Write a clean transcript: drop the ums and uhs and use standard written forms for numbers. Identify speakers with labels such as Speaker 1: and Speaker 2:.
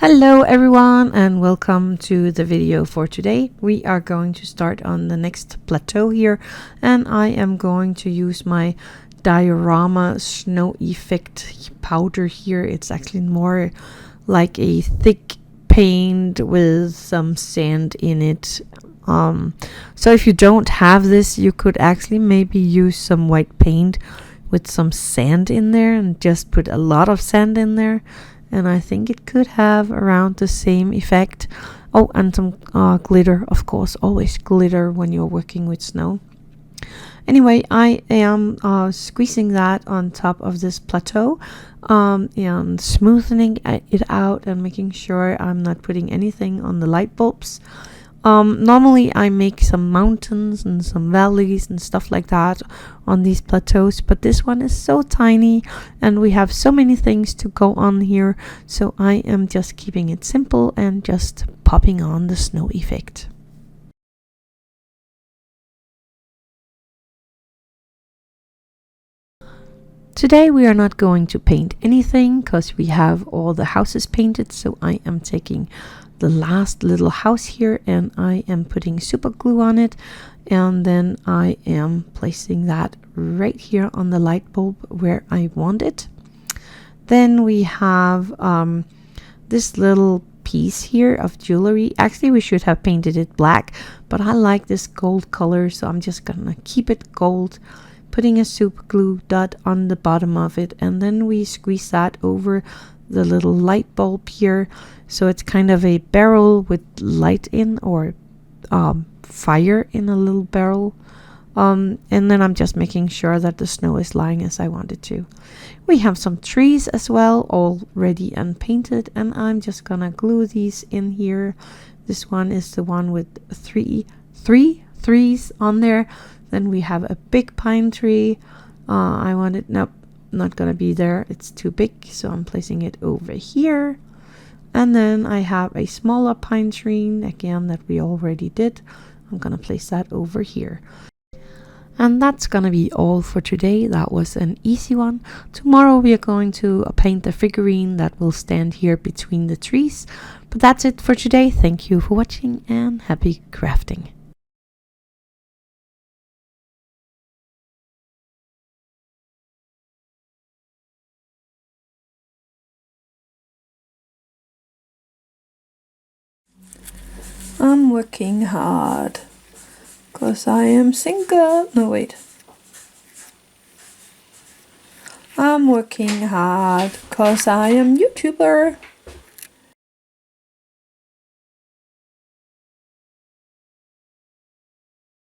Speaker 1: Hello everyone and welcome to the video for today. We are going to start on the next plateau here, and I am going to use my diorama snow effect powder here. It's actually more like a thick paint with some sand in it. So if you don't have this, you could actually maybe use some white paint with some sand in there and just put a lot of sand in there, and I think it could have around the same effect. Oh, and some glitter, of course, always glitter when you're working with snow. Anyway, I am squeezing that on top of this plateau and smoothing it out and making sure I'm not putting anything on the light bulbs. Normally I make some mountains and some valleys and stuff like that on these plateaus, but this one is so tiny and we have so many things to go on here, so I am just keeping it simple and just popping on the snow effect. Today we are not going to paint anything because we have all the houses painted, so I am taking the last little house here and I am putting super glue on it, and then I am placing that right here on the light bulb where I want it. Then we have this little piece here of jewelry. Actually we should have painted it black, but I like this gold color, so I'm just gonna keep it gold, putting a super glue dot on the bottom of it, and then we squeeze that over the little light bulb here, so it's kind of a barrel with light in, or fire in a little barrel. And then I'm just making sure that the snow is lying as I want it to. We have some trees as well, all ready and painted, and I'm just gonna glue these in here. This one is the one with three threes on there. Then we have a big pine tree. I want it, nope, not gonna be there, it's too big, so I'm placing it over here. And then I have a smaller pine tree again that we already did. I'm gonna place that over here. And that's gonna be all for today. That was an easy one. Tomorrow we are going to paint the figurine that will stand here between the trees. But that's it for today. Thank you for watching and happy crafting. I'm working hard because I am single. No, wait. I'm working hard because I am YouTuber.